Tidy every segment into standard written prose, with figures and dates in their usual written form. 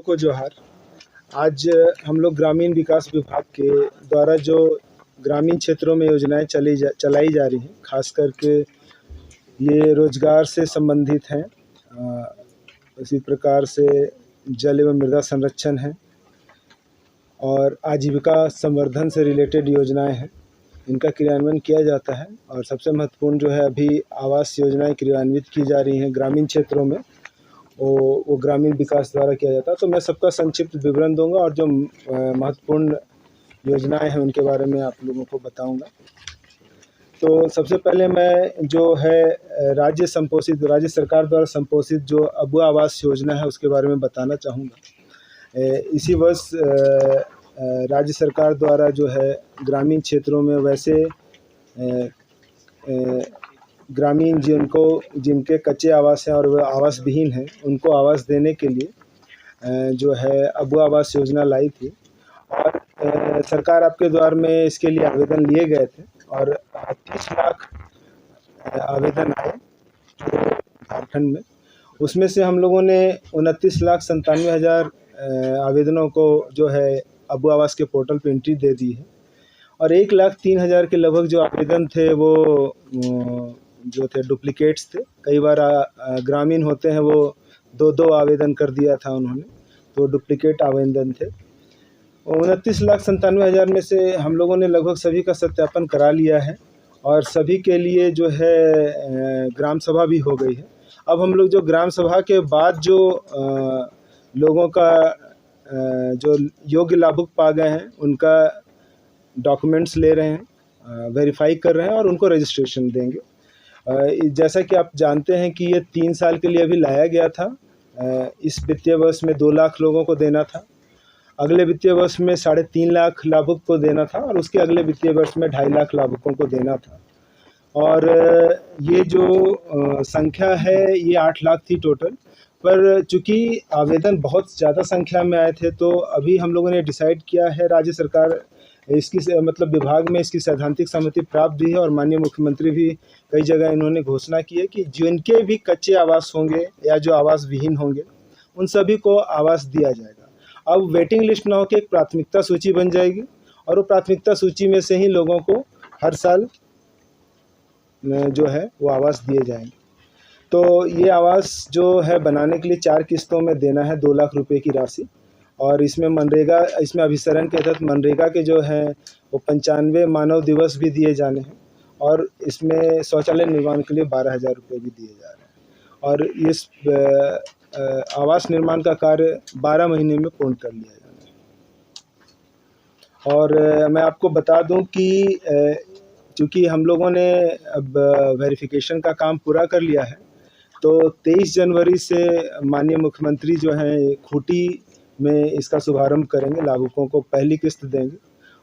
लोगों को जोहार। आज हम लोग ग्रामीण विकास विभाग के द्वारा जो ग्रामीण क्षेत्रों में योजनाएं चलाई जा रही हैं, खास करके ये रोजगार से संबंधित हैं। इसी प्रकार से जल एवं मृदा संरक्षण है और आजीविका संवर्धन से रिलेटेड योजनाएं हैं, इनका क्रियान्वयन किया जाता है। और सबसे महत्वपूर्ण जो है, अभी आवास योजनाएं क्रियान्वित की जा रही हैं ग्रामीण क्षेत्रों में, वो ग्रामीण विकास द्वारा किया जाता है। तो मैं सबका संक्षिप्त विवरण दूंगा और जो महत्वपूर्ण योजनाएं हैं उनके बारे में आप लोगों को बताऊंगा। तो सबसे पहले मैं जो है राज्य सरकार द्वारा संपोषित जो अबुआ आवास योजना है उसके बारे में बताना चाहूँगा। इसी वर्ष राज्य सरकार द्वारा जो है ग्रामीण क्षेत्रों में वैसे ग्रामीण जिनके कच्चे आवास हैं और वह आवास विहीन हैं, उनको आवास देने के लिए जो है अबुआ आवास योजना लाई थी। और सरकार आपके द्वार में इसके लिए आवेदन लिए गए थे और 30 लाख आवेदन आए झारखंड में। उसमें से हम लोगों ने 29,97,000 आवेदनों को जो है अबुआ आवास के पोर्टल पे एंट्री दे दी है। और 1,03,000 के लगभग जो आवेदन थे वो जो थे डुप्लीकेट्स थे। कई बार ग्रामीण होते हैं वो 2 आवेदन कर दिया था उन्होंने, तो डुप्लीकेट आवेदन थे। 29,97,000 में से हम लोगों ने लगभग सभी का सत्यापन करा लिया है और सभी के लिए जो है ग्राम सभा भी हो गई है। अब हम लोग जो ग्राम सभा के बाद जो लोगों का जो योग्य लाभुक पा गए हैं उनका डॉक्यूमेंट्स ले रहे हैं, वेरीफाई कर रहे हैं और उनको रजिस्ट्रेशन देंगे। जैसा कि आप जानते हैं कि ये 3 साल के लिए अभी लाया गया था। इस वित्तीय वर्ष में 2 लाख लोगों को देना था, अगले वित्तीय वर्ष में 3.5 लाख लाभुक को देना था और उसके अगले वित्तीय वर्ष में 2.5 लाख लाभुकों को देना था। और ये जो संख्या है ये 8 लाख थी टोटल। पर चूँकि आवेदन बहुत ज़्यादा संख्या में आए थे, तो अभी हम लोगों ने डिसाइड किया है, राज्य सरकार इसकी मतलब विभाग में इसकी सैद्धांतिक सहमति प्राप्त भी है और माननीय मुख्यमंत्री भी कई जगह इन्होंने घोषणा की है कि जिनके भी कच्चे आवास होंगे या जो आवास विहीन होंगे उन सभी को आवास दिया जाएगा। अब वेटिंग लिस्ट ना होकर एक प्राथमिकता सूची बन जाएगी और वो प्राथमिकता सूची में से ही लोगों को हर साल जो है वो आवास दिए जाएंगे। तो ये आवास जो है बनाने के लिए 4 किस्तों में देना है 2 लाख रुपए की राशि। और इसमें इसमें अभिसरण के तहत मनरेगा के जो हैं वो 95 मानव दिवस भी दिए जाने हैं और इसमें शौचालय निर्माण के लिए 12,000 रुपये भी दिए जा रहे हैं। और इस आवास निर्माण का कार्य 12 महीने में पूर्ण कर लिया जाना है। और मैं आपको बता दूं कि चूँकि हम लोगों ने अब वेरिफिकेशन का काम पूरा कर लिया है, तो 23 जनवरी से माननीय मुख्यमंत्री जो हैं खूंटी में इसका शुभारंभ करेंगे, लाभुकों को पहली किस्त देंगे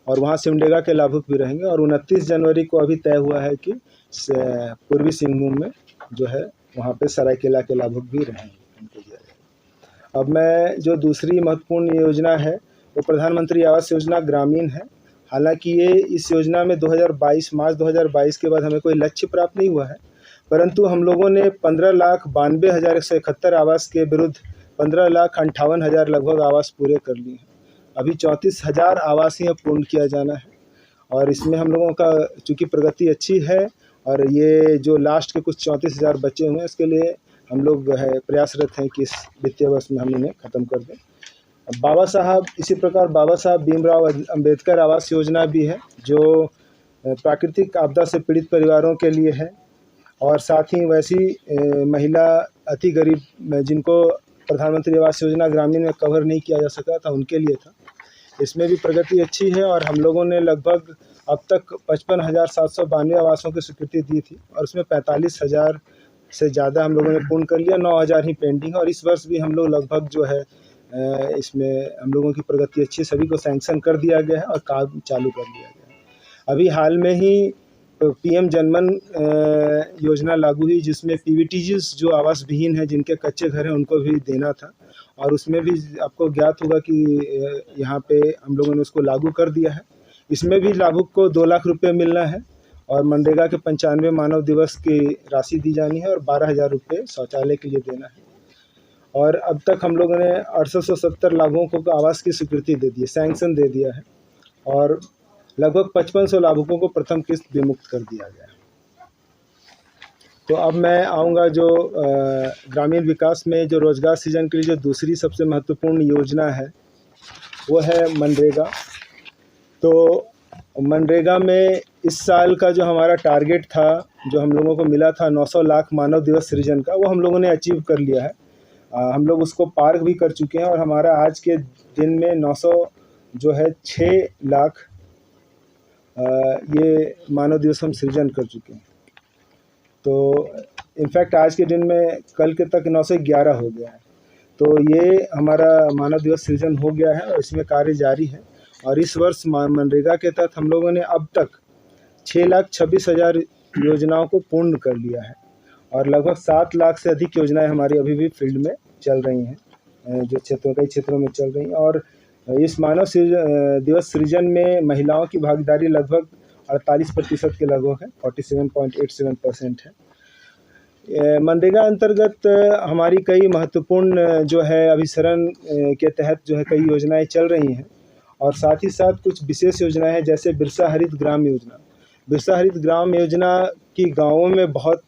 और वहाँ सिमडेगा के लाभुक भी रहेंगे। और 29 जनवरी को अभी तय हुआ है कि पूर्वी सिंहभूम में जो है वहाँ पे सरायकेला के लाभुक भी रहेंगे, उनको दिया जाएगा। अब मैं जो दूसरी महत्वपूर्ण योजना है वो प्रधानमंत्री आवास योजना ग्रामीण है। हालांकि ये इस योजना में मार्च 2022 के बाद हमें कोई लक्ष्य प्राप्त नहीं हुआ है, परंतु हम लोगों ने 15,92,171 आवास के विरुद्ध 15,58,000 लगभग आवास पूरे कर लिए हैं। अभी 34,000 आवास ही पूर्ण किया जाना है और इसमें हम लोगों का चूँकि प्रगति अच्छी है और ये जो लास्ट के कुछ 34,000 बचे हुए हैं इसके लिए हम लोग है प्रयासरत हैं कि इस वित्तीय वर्ष में हम इन्हें ख़त्म कर दें। इसी प्रकार बाबा साहब भीमराव अंबेडकर आवास योजना भी है जो प्राकृतिक आपदा से पीड़ित परिवारों के लिए है और साथ ही वैसी महिला अति गरीब जिनको प्रधानमंत्री आवास योजना ग्रामीण में कवर नहीं किया जा सका था उनके लिए था। इसमें भी प्रगति अच्छी है और हम लोगों ने लगभग अब तक 55,792 आवासों की स्वीकृति दी थी और उसमें 45,000 से ज़्यादा हम लोगों ने पूर्ण कर लिया, 9,000 ही पेंडिंग है। और इस वर्ष भी हम लोग लगभग जो है इसमें हम लोगों की प्रगति अच्छी, सभी को सैंक्शन कर दिया गया है और काम चालू कर दिया गया है। अभी हाल में ही PM जनमन योजना लागू हुई जिसमें PVTGs जो आवास विहीन है जिनके कच्चे घर हैं उनको भी देना था और उसमें भी आपको ज्ञात होगा कि यहाँ पे हम लोगों ने उसको लागू कर दिया है। इसमें भी लाभुक को 2 लाख रुपये मिलना है और मनरेगा के 95 मानव दिवस की राशि दी जानी है और 12,000 रुपये शौचालय के लिए देना है। और अब तक हम लोगों ने 6870 लाभुकों को आवास की स्वीकृति दे दी है, सैंक्शन दे दिया है, और लगभग 5500 लाभुकों को प्रथम किस्त विमुक्त कर दिया गया है। तो अब मैं आऊँगा जो ग्रामीण विकास में जो रोजगार सृजन के लिए जो दूसरी सबसे महत्वपूर्ण योजना है वो है मनरेगा। तो मनरेगा में इस साल का जो हमारा टारगेट था, जो हम लोगों को मिला था 900 लाख मानव दिवस सृजन का, वो हम लोगों ने अचीव कर लिया है। हम लोग उसको पार भी कर चुके हैं, और हमारा आज के दिन में 900 जो है 6 लाख ये मानव दिवस हम सृजन कर चुके हैं। तो इनफैक्ट आज के दिन में कल के तक 911 हो गया है। तो ये हमारा मानव दिवस सृजन हो गया है और इसमें कार्य जारी है। और इस वर्ष मनरेगा के तहत हम लोगों ने अब तक 6,26,000 योजनाओं को पूर्ण कर लिया है, और लगभग 7 लाख से अधिक योजनाएं हमारी अभी भी फील्ड में चल रही हैं, जो कई क्षेत्रों में चल रही हैं। और इस मानव दिवस सृजन में महिलाओं की भागीदारी लगभग 48% के लगभग है, 47.87% है। मनरेगा अंतर्गत हमारी कई महत्वपूर्ण जो है अभिसरण के तहत जो है कई योजनाएं चल रही हैं, और साथ ही साथ कुछ विशेष योजनाएं हैं, जैसे बिरसा हरित ग्राम योजना। बिरसा हरित ग्राम योजना की गाँवों में बहुत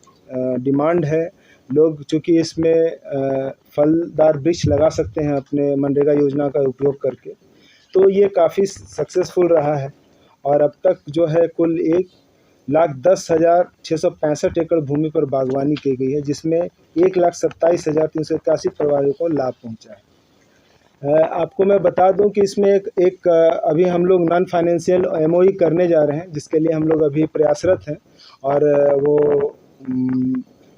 डिमांड है। लोग चूँकि इसमें फलदार वृक्ष लगा सकते हैं अपने मनरेगा योजना का उपयोग करके, तो ये काफ़ी सक्सेसफुल रहा है। और अब तक जो है कुल 1,10,665 एकड़ भूमि पर बागवानी की गई है, जिसमें 1,27,381 परिवारों को लाभ पहुंचा है। आपको मैं बता दूं कि इसमें एक अभी हम लोग नॉन फाइनेंशियल MOU करने जा रहे हैं, जिसके लिए हम लोग अभी प्रयासरत हैं। और वो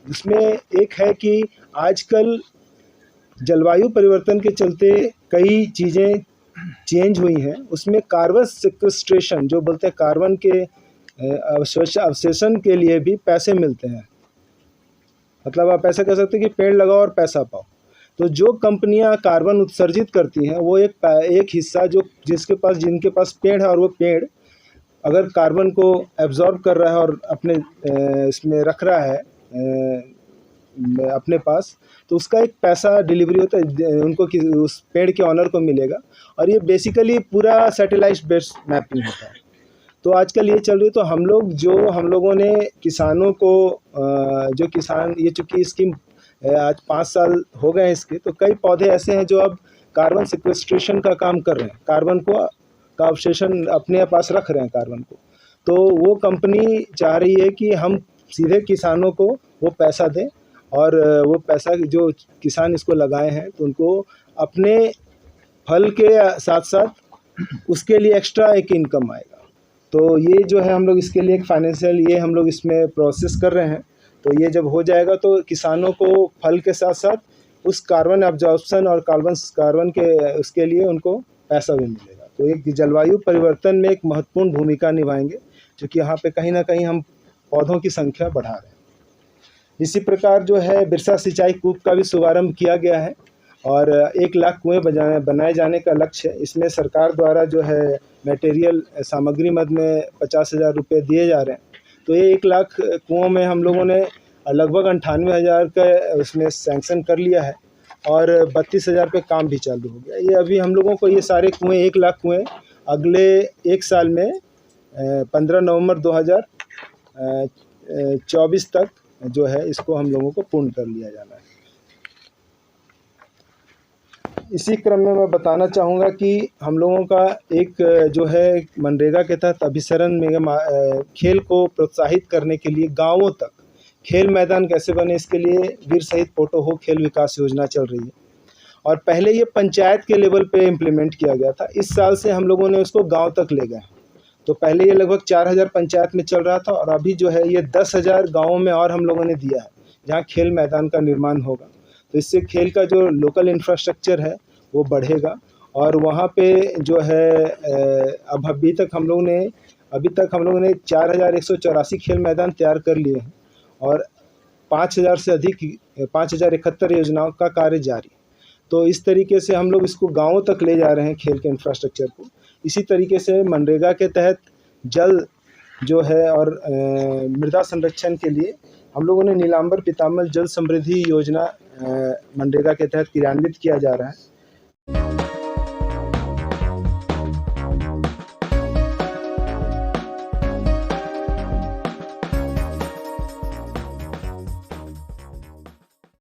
इसमें एक है कि आजकल जलवायु परिवर्तन के चलते कई चीज़ें चेंज हुई हैं। उसमें कार्बन सिक्वेस्ट्रेशन जो बोलते हैं, कार्बन के अवशोषण के लिए भी पैसे मिलते हैं। मतलब आप ऐसा कह सकते हैं कि पेड़ लगाओ और पैसा पाओ। तो जो कंपनियां कार्बन उत्सर्जित करती हैं, वो एक हिस्सा जो जिनके पास पेड़ है, और वो पेड़ अगर कार्बन को एब्जॉर्ब कर रहा है और अपने इसमें रख रहा है अपने पास, तो उसका एक पैसा डिलीवरी होता है उनको, कि उस पेड़ के ऑनर को मिलेगा। और ये बेसिकली पूरा सैटेलाइट बेस्ड मैपिंग होता है। तो आजकल ये चल रही है। तो हम लोगों ने किसानों को जो किसान, ये चूँकि स्कीम आज 5 साल हो गए हैं इसके, तो कई पौधे ऐसे हैं जो अब कार्बन सिक्वेस्ट्रेशन का काम कर रहे हैं, कार्बन का अवशोषण अपने पास रख रहे हैं कार्बन को। तो वो कंपनी चाह रही है कि हम सीधे किसानों को वो पैसा दें, और वो पैसा जो किसान इसको लगाए हैं तो उनको अपने फल के साथ साथ उसके लिए एक्स्ट्रा एक इनकम आएगा। तो ये जो है हम लोग इसके लिए एक फाइनेंशियल ये हम लोग इसमें प्रोसेस कर रहे हैं। तो ये जब हो जाएगा तो किसानों को फल के साथ साथ उस कार्बन एब्जॉर्प्शन और कार्बन के उसके लिए उनको पैसा भी मिलेगा। तो एक जलवायु परिवर्तन में एक महत्वपूर्ण भूमिका निभाएंगे, क्योंकि यहाँ पे कहीं ना कहीं हम पौधों की संख्या बढ़ा रहे हैं। इसी प्रकार जो है बिरसा सिंचाई कूप का भी शुभारंभ किया गया है, और 1 लाख कुएँ बनाए जाने का लक्ष्य है। इसमें सरकार द्वारा जो है मटेरियल सामग्री मद में 50,000 रुपये दिए जा रहे हैं। तो ये 1 लाख कुओं में हम लोगों ने लगभग 98,000 का उसमें सैंक्शन कर लिया है, और 32,000 पे काम भी चालू हो गया। ये अभी हम लोगों को ये सारे कुएँ 1 लाख कुएँ अगले 1 साल में 15 नवंबर 2024 तक जो है इसको हम लोगों को पूर्ण कर लिया जाना है। इसी क्रम में मैं बताना चाहूँगा कि हम लोगों का एक जो है मनरेगा के तहत अभिसरण में खेल को प्रोत्साहित करने के लिए गांवों तक खेल मैदान कैसे बने, इसके लिए वीर शहीद पोटो हो खेल विकास योजना चल रही है। और पहले ये पंचायत के लेवल पे इम्प्लीमेंट किया गया था। इस साल से हम लोगों ने उसको गांव तक ले गए। तो पहले ये लगभग 4,000 पंचायत में चल रहा था, और अभी जो है ये 10,000 गाँवों में और हम लोगों ने दिया है, जहाँ खेल मैदान का निर्माण होगा। तो इससे खेल का जो लोकल इंफ्रास्ट्रक्चर है वो बढ़ेगा। और वहाँ पे जो है अभी तक हम लोगों ने 4,184 खेल मैदान तैयार कर लिए हैं, और 5,000 से अधिक 5,071 योजनाओं का कार्य जारी। तो इस तरीके से हम लोग इसको गाँवों तक ले जा रहे हैं खेल के इंफ्रास्ट्रक्चर को। इसी तरीके से मनरेगा के तहत जल जो है और मृदा संरक्षण के लिए हम लोगों ने नीलांबर पीताम्बर जल समृद्धि योजना मनरेगा के तहत क्रियान्वित किया जा रहा है।